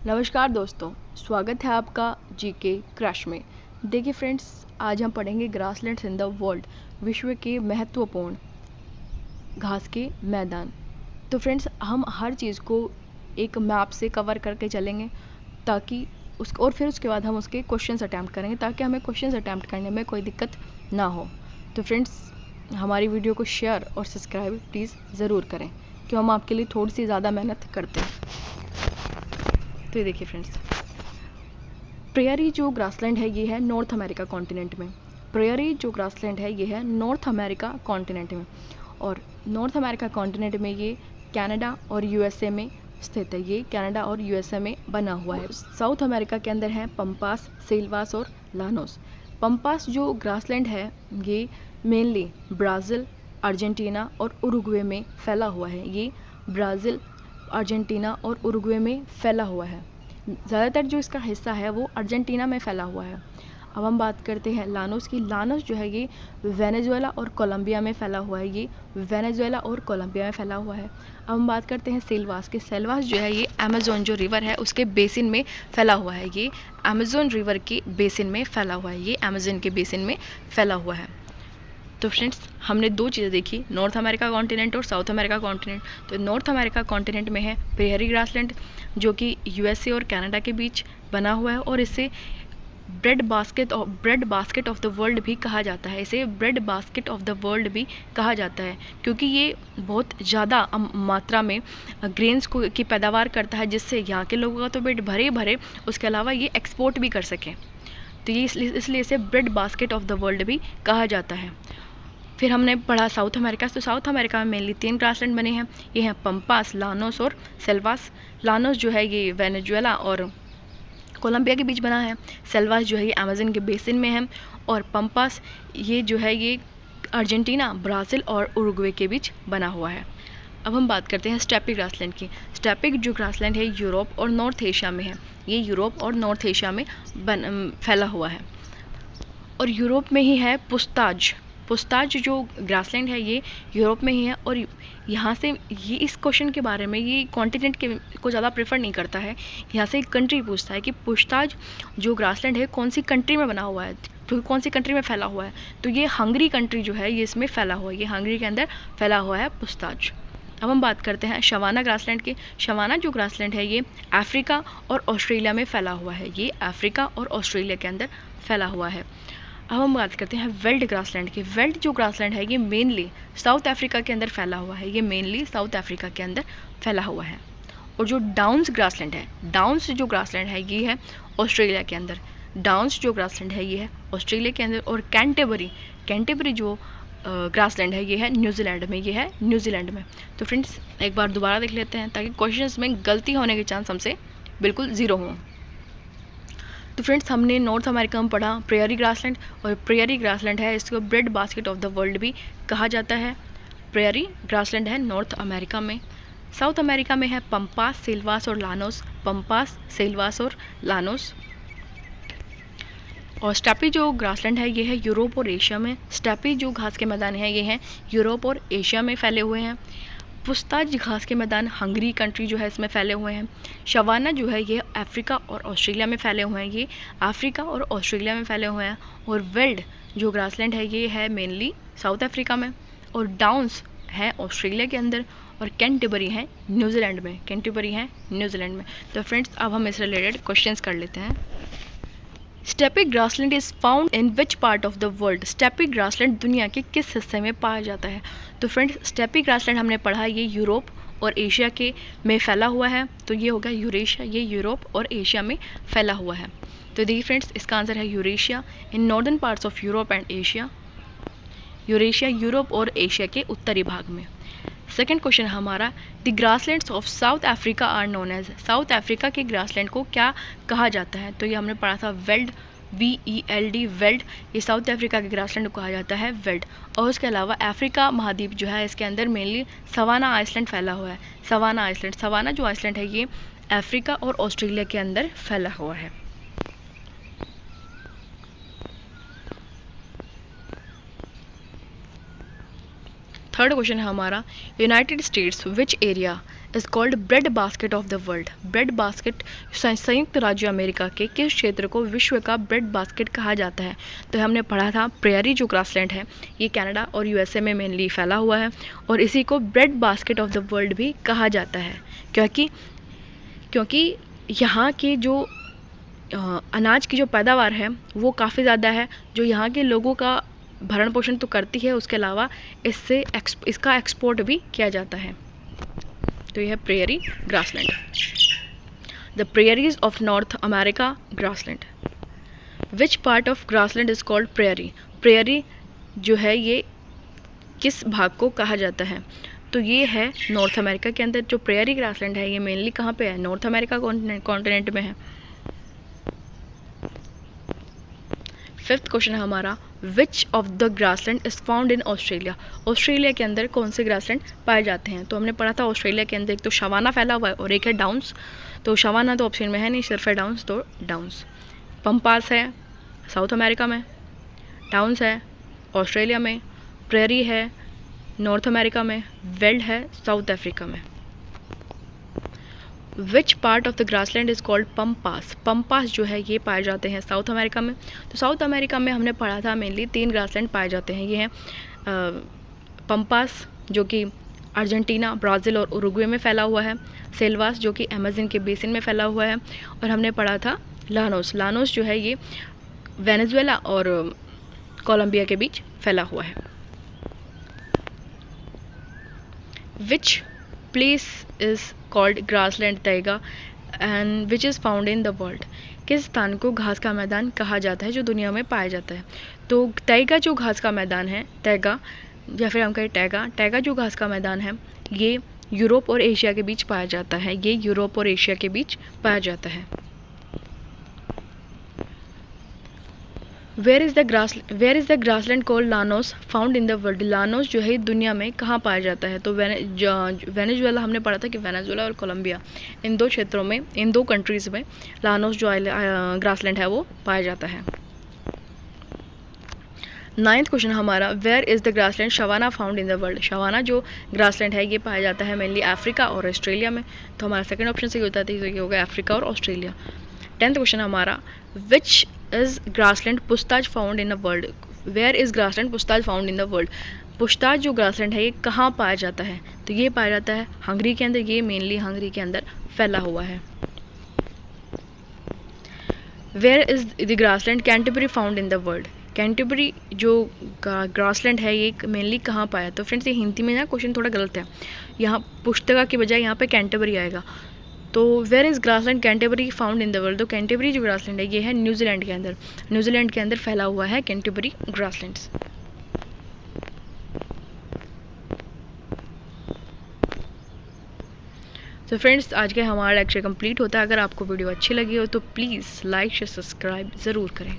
नमस्कार दोस्तों, स्वागत है आपका जीके क्रश में। देखिए फ्रेंड्स, आज हम पढ़ेंगे ग्रासलैंड्स इन द वर्ल्ड, विश्व के महत्वपूर्ण घास के मैदान। तो फ्रेंड्स, हम हर चीज़ को एक मैप से कवर करके चलेंगे ताकि फिर उसके बाद हम उसके क्वेश्चंस अटैम्प्ट करेंगे ताकि हमें क्वेश्चंस अटैम्प्ट करने में कोई दिक्कत ना हो। तो फ्रेंड्स, हमारी वीडियो को शेयर और सब्सक्राइब प्लीज़ ज़रूर करें क्योंकि हम आपके लिए थोड़ी सी ज़्यादा मेहनत करते हैं। तो ये देखिए फ्रेंड्स, प्रेयरी जो ग्रासलैंड है ये है नॉर्थ अमेरिका कॉन्टिनेंट में। प्रेयरी जो ग्रासलैंड है ये है नॉर्थ अमेरिका कॉन्टिनेंट में, और नॉर्थ अमेरिका कॉन्टिनेंट में ये कनाडा और यूएसए में स्थित है। ये कनाडा और यूएसए में बना हुआ है। साउथ अमेरिका के अंदर है पंपास, सेल्वास और लानोस। पंपास जो ग्रासलैंड है ये मेनली ब्राज़ील, अर्जेंटीना और उरुग्वे में फैला हुआ है। ये ब्राज़ील, अर्जेंटीना और उरुग्वे में फैला हुआ है। ज़्यादातर जो इसका हिस्सा है वो अर्जेंटीना में फैला हुआ है। अब हम बात करते हैं लानोस की। लानोस जो है ये वेनेजुएला और कोलंबिया में फैला हुआ है। ये वेनेजुएला और कोलंबिया में फैला हुआ है। अब हम बात करते हैं सेल्वास की। सेल्वास जो है ये अमेज़न जो रिवर है उसके बेसिन में फैला हुआ है। ये अमेज़न रिवर के बेसिन में फैला हुआ है। ये अमेज़न के बेसिन में फैला हुआ है। तो फ्रेंड्स, हमने दो चीज़ें देखी, नॉर्थ अमेरिका कॉन्टिनेंट और साउथ अमेरिका कॉन्टिनेंट। तो नॉर्थ अमेरिका कॉन्टिनेंट में है प्रेयरी ग्रासलैंड जो कि यूएसए और कनाडा के बीच बना हुआ है, और इसे bread basket of the world भी कहा जाता है। इसे bread basket of the world भी कहा जाता है क्योंकि ये बहुत ज़्यादा मात्रा में ग्रेन्स की पैदावार करता है, जिससे यहाँ के लोगों का तो पेट भरे भरे, उसके अलावा ये एक्सपोर्ट भी कर सकें। तो ये इसलिए इसे bread basket of the world भी कहा जाता है। फिर हमने पढ़ा साउथ अमेरिका। तो साउथ अमेरिका में मेनली 3 ग्रासलैंड बने हैं। ये हैं पंपास, लानोस और सेल्वास। लानोस जो है ये वेनेजुएला और कोलंबिया के बीच बना है। सेल्वास जो है ये अमेज़न के बेसिन में है, और पंपास ये जो है ये अर्जेंटीना, ब्राज़ील और उरुग्वे के बीच बना हुआ है। अब हम बात करते हैं स्टेपिक ग्रासलैंड की। स्टेपिक जो ग्रासलैंड है यूरोप और नॉर्थ एशिया में है। ये यूरोप और नॉर्थ एशिया में फैला हुआ है, और यूरोप में ही है पुस्ताज। पुस्ताज जो ग्रासलैंड है ये यूरोप में ही है, और यहाँ से ये इस क्वेश्चन के बारे में ये कॉन्टिनेंट के को ज़्यादा प्रेफर नहीं करता है। यहाँ से एक कंट्री पूछता है कि पुस्ताज जो ग्रासलैंड है कौन सी कंट्री में बना हुआ है, तो कौन सी कंट्री में फैला हुआ है। तो ये हंगरी कंट्री जो है ये इसमें फैला हुआ है। ये हंगरी के अंदर फैला हुआ है पुस्ताज। अब हम बात करते हैं शवाना ग्रासलैंड की। शवाना जो ग्रासलैंड है ये अफ्रीका और ऑस्ट्रेलिया में फैला हुआ है। ये अफ्रीका और ऑस्ट्रेलिया के अंदर फैला हुआ है। अब हम बात करते हैं वेल्ड ग्रासलैंड की। वेल्ड जो ग्रासलैंड है ये मेनली साउथ अफ्रीका के अंदर फैला हुआ है। ये मेनली साउथ अफ्रीका के अंदर फैला हुआ है। और जो डाउन्स ग्रासलैंड है, डाउन्स जो ग्रासलैंड है ये है ऑस्ट्रेलिया के अंदर। डाउन्स जो ग्रासलैंड है ये है ऑस्ट्रेलिया के अंदर। और कैंटेबरी जो ग्रासलैंड है ये है न्यूजीलैंड में। ये है न्यूजीलैंड में। तो फ्रेंड्स, एक बार दोबारा देख लेते हैं ताकि क्वेश्चंस में गलती होने के चांस हमसे बिल्कुल ज़ीरो हों। तो फ्रेंड्स, हमने नॉर्थ अमेरिका में पढ़ा प्रेयरी ग्रासलैंड, और प्रेयरी ग्रासलैंड है इसको bread basket of the world भी कहा जाता है। प्रेयरी ग्रासलैंड है नॉर्थ अमेरिका में। साउथ अमेरिका में है पंपास, सेल्वास और लानोस। पंपास, सेल्वास और लानोस। और स्टेपी जो ग्रासलैंड है ये है यूरोप और एशिया में। स्टेपी जो घास के मैदान है ये हैं यूरोप और एशिया में फैले हुए हैं। पुस्ताज घास के मैदान हंगरी कंट्री जो है इसमें फैले हुए हैं। शवाना जो है ये अफ्रीका और ऑस्ट्रेलिया में फैले हुए हैं। ये अफ्रीका और ऑस्ट्रेलिया में फैले हुए हैं। और वेल्ड जो ग्रासलैंड है ये है मेनली साउथ अफ्रीका में। और डाउन्स है ऑस्ट्रेलिया के अंदर। और कैंटरबरी है न्यूजीलैंड में। कैंटरबरी है न्यूजीलैंड में। तो फ्रेंड्स, अब हम इससे रिलेटेड क्वेश्चंस कर लेते हैं। Steppic grassland is found in which part of the world. Steppic grassland दुनिया के किस हिस्से में पाया जाता है। तो फ्रेंड्स, स्टेपिक ग्रासलैंड हमने पढ़ा ये यूरोप और एशिया के में फैला हुआ है। तो ये होगा यूरेशिया। ये यूरोप और एशिया में फैला हुआ है। तो देखिए फ्रेंड्स, इसका आंसर है Eurasia, in northern parts of Europe and Asia. Eurasia Europe और एशिया के उत्तरी भाग में। सेकेंड क्वेश्चन हमारा, the grasslands of South Africa are known as. South Africa के ग्रासलैंड को क्या कहा जाता है। तो ये हमने पढ़ा था वेल्ड, VELD, वेल्ड। ये साउथ अफ्रीका के ग्रासलैंड को कहा जाता है वेल्ड। और उसके अलावा अफ्रीका महाद्वीप जो है इसके अंदर मेनली सवाना आइसलैंड फैला हुआ है। सवाना आइसलैंड, सवाना जो आइसलैंड है ये अफ्रीका और ऑस्ट्रेलिया के अंदर फैला हुआ है। थर्ड क्वेश्चन है हमारा, United states which area is called bread basket of the world. Bread basket, संयुक्त राज्य अमेरिका के किस क्षेत्र को विश्व का ब्रेड बास्केट कहा जाता है? तो हमने पढ़ा था प्रेयरी जो ग्रासलैंड है ये कनाडा और यूएसए में मेनली फैला हुआ है और इसी को bread basket of the world भी कहा जाता है, क्योंकि यहाँ की जो अनाज की जो पैदावार है वो काफ़ी ज़्यादा है, जो यहाँ के लोगों का भरण पोषण तो करती है, उसके अलावा इसका एक्सपोर्ट भी किया जाता है। तो यह है prairie grassland, the prairies of north America grassland. Which part of grassland is called prairie? Prairie जो है ये किस भाग को कहा जाता है? तो ये है नॉर्थ अमेरिका के अंदर। जो प्रेयरी ग्रासलैंड है ये मेनली कहाँ पे है? नॉर्थ अमेरिका कॉन्टिनेंट में है। फिफ्थ क्वेश्चन है हमारा, which of the grassland is found in Australia? Australia के अंदर कौन से ग्रासलैंड पाए जाते हैं? तो हमने पढ़ा था ऑस्ट्रेलिया के अंदर एक तो शवाना फैला हुआ है और एक है डाउन्स। तो शवाना तो ऑप्शन में है नहीं, सिर्फ है डाउन्स, तो डाउन्स। पंपास है साउथ अमेरिका में, डाउन्स है ऑस्ट्रेलिया में, प्रेयरी है नॉर्थ अमेरिका में, वेल्ड है साउथ अफ्रीका में। विच part of the grassland is called Pampas? Pampas जो है ये पाए जाते हैं साउथ अमेरिका में। तो साउथ अमेरिका में हमने पढ़ा था मेनली 3 ग्रासलैंड पाए जाते हैं। ये हैं पम्पास जो कि अर्जेंटीना, ब्राज़ील और उरुग्वे में फैला हुआ है, सेल्वास जो कि अमेज़न के बेसिन में फैला हुआ है, और हमने पढ़ा था लानोस। लानोस जो है ये वेनेजुएला और कोलंबिया के बीच फैला हुआ है। Which place is called grassland तैगा and which is found in the world? किस स्थान को घास का मैदान कहा जाता है जो दुनिया में पाया जाता है? तो तैगा जो घास का मैदान है, तैगा या फिर हम कहें टैगा जो घास का मैदान है ये यूरोप और एशिया के बीच पाया जाता है। ये यूरोप और एशिया के बीच पाया जाता है। Where is the grassland called Llanos found in the world? Llanos जो है दुनिया में कहाँ पाया जाता है? तो वेनेजुएला हमने पढ़ा था कि वेनेजुएला और कोलंबिया इन 2 क्षेत्रों में, इन 2 कंट्रीज़ में लानोस जो ग्रासलैंड है वो पाया जाता है। 9th क्वेश्चन हमारा, where is the grassland savanna found in the world? Savanna जो ग्रासलैंड है ये पाया जाता है मेनली अफ्रीका और ऑस्ट्रेलिया में। तो हमारा सेकंड ऑप्शन सही होता है, तो ये होगा अफ्रीका और ऑस्ट्रेलिया। 10th क्वेश्चन हमारा, which is grassland Puszta found in the world? Where is grassland Puszta found in the world? Puszta जो ग्रासलैंड है ये कहाँ पाया जाता है? तो ये पाया जाता है हंगरी के अंदर। ये मेनली हंगरी के अंदर फैला हुआ है। Where is the grassland Canterbury found in the world? Canterbury जो ग्रासलैंड है ये मेनली कहाँ पाया? तो फ्रेंड्स ये हिंदी में ना क्वेश्चन थोड़ा गलत है, यहाँ पुस्तका के बजाय यहाँ पे कैंटरबरी आएगा। तो where is grassland Canterbury found in the world? तो कैंटरबरी जो ग्रासलैंड है ये है न्यूजीलैंड के अंदर। न्यूजीलैंड के अंदर फैला हुआ है कैंटरबरी ग्रासलैंड्स। तो फ्रेंड्स आज का हमारा लेक्चर कंप्लीट होता है। अगर आपको वीडियो अच्छी लगी हो तो प्लीज़ लाइक शेयर सब्सक्राइब ज़रूर करें।